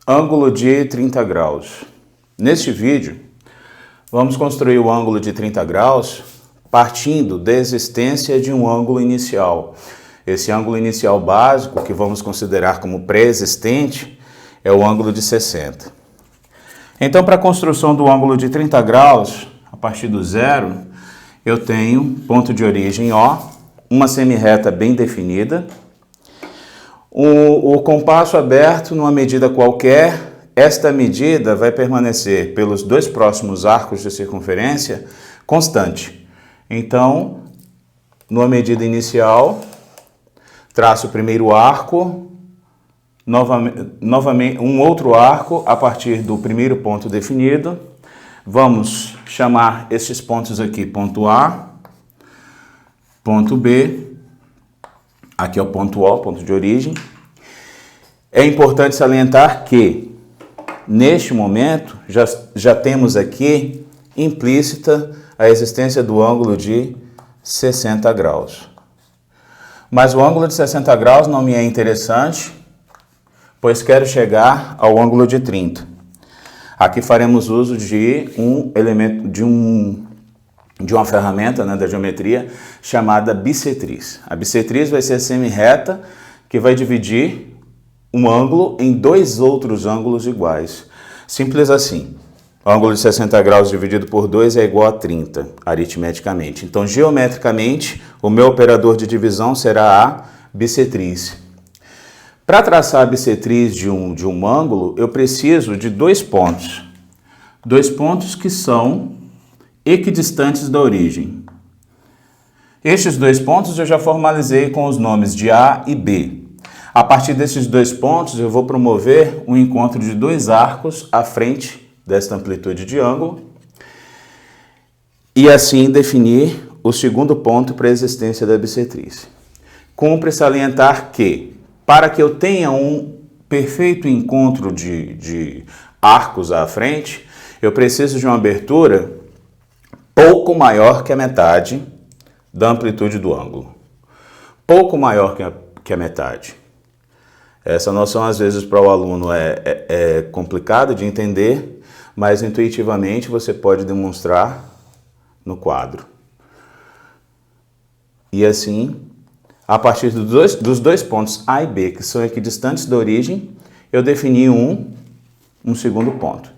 ângulo de 30 graus. Neste vídeo, vamos construir o ângulo de 30 graus partindo da existência de um ângulo inicial. Esse ângulo inicial básico, que vamos considerar como pré-existente, é o ângulo de 60. Então, para a construção do ângulo de 30 graus, a partir do zero, eu tenho ponto de origem O, uma semirreta bem definida, o compasso aberto numa medida qualquer. Esta medida vai permanecer pelos dois próximos arcos de circunferência constante. Então, numa medida inicial, traço o primeiro arco, novamente um outro arco a partir do primeiro ponto definido. Vamos chamar esses pontos aqui ponto A, ponto B, aqui é o ponto O, ponto de origem. É importante salientar que, neste momento, já temos aqui implícita a existência do ângulo de 60 graus. Mas o ângulo de 60 graus não me é interessante, pois quero chegar ao ângulo de 30. Aqui faremos uso de um elemento, de uma ferramenta, da geometria chamada bissetriz. A bissetriz vai ser a semirreta que vai dividir um ângulo em dois outros ângulos iguais. Simples assim. O ângulo de 60 graus dividido por 2 é igual a 30, aritmeticamente. Então, geometricamente, o meu operador de divisão será a bissetriz. Para traçar a bissetriz de um ângulo, eu preciso de dois pontos. Dois pontos que são equidistantes da origem. Estes dois pontos eu já formalizei com os nomes de A e B. A partir desses dois pontos, eu vou promover um encontro de dois arcos à frente desta amplitude de ângulo e assim definir o segundo ponto para a existência da bissetriz. Cumpre salientar que, para que eu tenha um perfeito encontro de arcos à frente, eu preciso de uma abertura pouco maior que a metade da amplitude do ângulo. Pouco maior que a metade. Essa noção, às vezes, para o aluno é complicada de entender, mas intuitivamente você pode demonstrar no quadro. E assim, a partir dos dois pontos A e B, que são equidistantes da origem, eu defini um segundo ponto.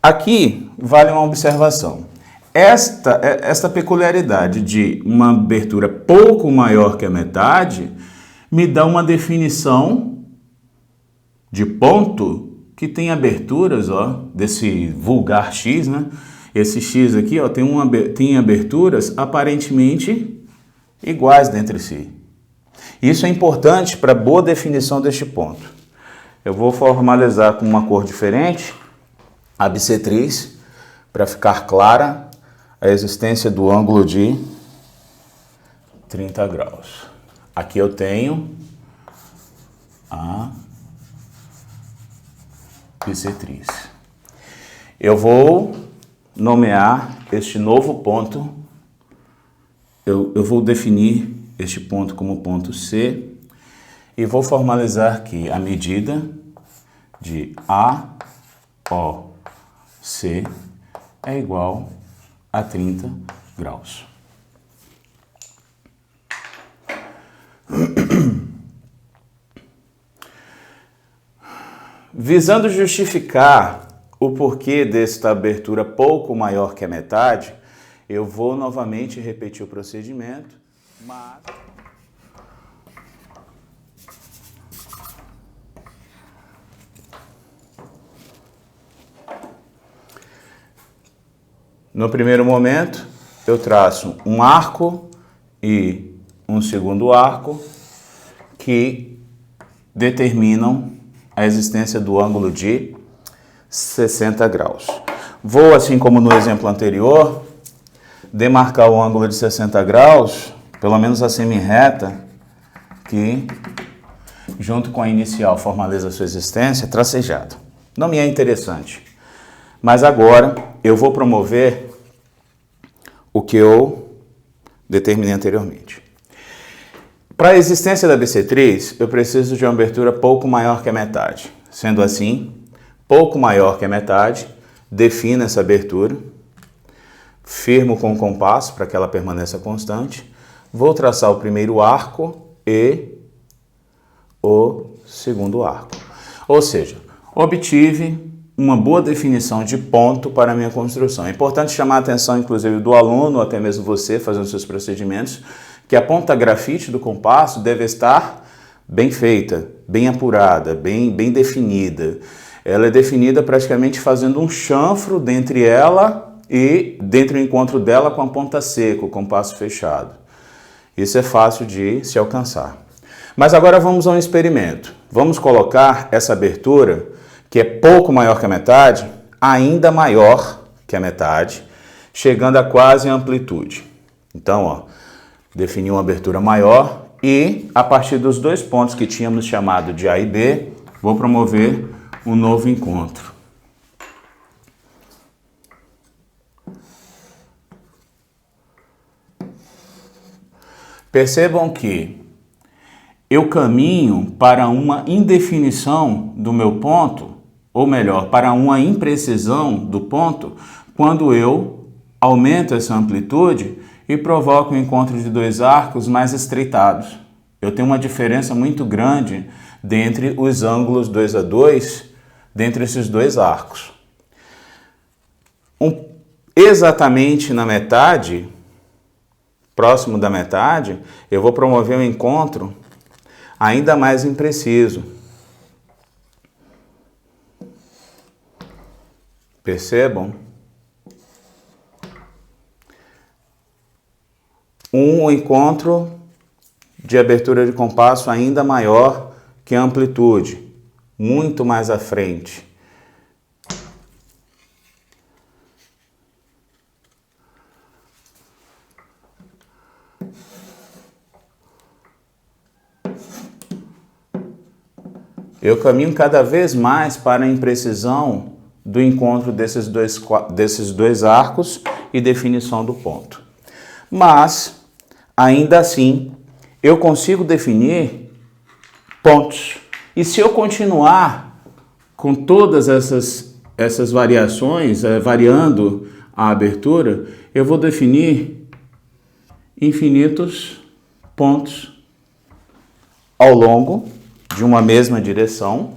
Aqui vale uma observação. Esta peculiaridade de uma abertura pouco maior que a metade me dá uma definição de ponto que tem aberturas, desse vulgar X, Esse X aqui, tem aberturas aparentemente iguais dentre si. Isso é importante para boa definição deste ponto. Eu vou formalizar com uma cor diferente a bissetriz para ficar clara a existência do ângulo de 30 graus. Aqui eu tenho a bissetriz. Eu vou nomear este novo ponto, eu vou definir este ponto como ponto C e vou formalizar aqui a medida de AOC é igual a 30 graus. Visando justificar o porquê desta abertura pouco maior que a metade, eu vou novamente repetir o procedimento, mas... No primeiro momento, eu traço um arco e um segundo arco que determinam a existência do ângulo de 60 graus. Vou, assim como no exemplo anterior, demarcar o ângulo de 60 graus, pelo menos a semirreta, que, junto com a inicial, formaliza a sua existência, tracejado. Não me é interessante. Mas agora eu vou promover o que eu determinei anteriormente. Para a existência da bissetriz, eu preciso de uma abertura pouco maior que a metade. Sendo assim, pouco maior que a metade, defino essa abertura, firmo com o compasso para que ela permaneça constante, vou traçar o primeiro arco e o segundo arco. Ou seja, obtive uma boa definição de ponto para a minha construção. É importante chamar a atenção, inclusive, do aluno, ou até mesmo você, fazendo seus procedimentos, que a ponta grafite do compasso deve estar bem feita, bem apurada, bem definida. Ela é definida praticamente fazendo um chanfro dentre ela e dentro do encontro dela com a ponta seca, o compasso fechado. Isso é fácil de se alcançar. Mas agora vamos a um experimento. Vamos colocar essa abertura, que é pouco maior que a metade, ainda maior que a metade, chegando a quase a amplitude. Então, ó, defini uma abertura maior e, a partir dos dois pontos que tínhamos chamado de A e B, vou promover um novo encontro. Percebam que eu caminho para uma indefinição do meu ponto, ou melhor, para uma imprecisão do ponto, quando eu aumento essa amplitude e provoco o encontro de dois arcos mais estreitados. Eu tenho uma diferença muito grande dentre os ângulos 2 a 2, dentre esses dois arcos. Exatamente na metade, próximo da metade, eu vou promover um encontro ainda mais impreciso. Percebam? Um encontro de abertura de compasso ainda maior que a amplitude, muito mais à frente. Eu caminho cada vez mais para a imprecisão do encontro desses dois arcos e definição do ponto. Mas, ainda assim, eu consigo definir pontos. E se eu continuar com todas essas variações, variando a abertura, eu vou definir infinitos pontos ao longo de uma mesma direção,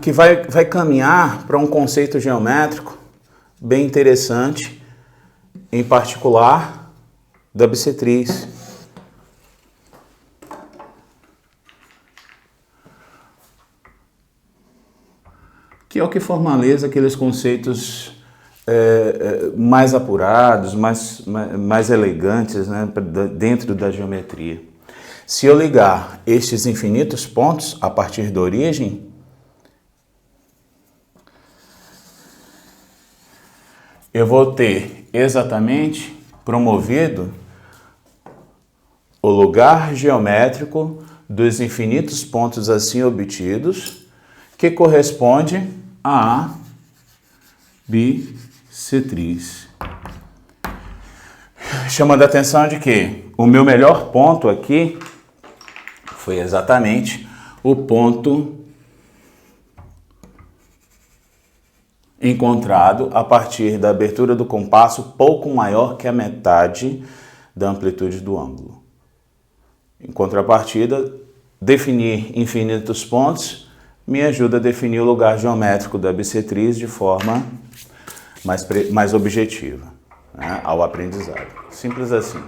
que vai caminhar para um conceito geométrico bem interessante, em particular da bissetriz. Que é o que formaliza aqueles conceitos mais apurados, mais elegantes, né, dentro da geometria. Se eu ligar estes infinitos pontos a partir da origem, eu vou ter exatamente promovido o lugar geométrico dos infinitos pontos assim obtidos, que corresponde à bissetriz. Chamando a atenção de que o meu melhor ponto aqui foi exatamente o ponto encontrado a partir da abertura do compasso pouco maior que a metade da amplitude do ângulo. Em contrapartida, definir infinitos pontos me ajuda a definir o lugar geométrico da bissetriz de forma mais objetiva, né, ao aprendizado. Simples assim.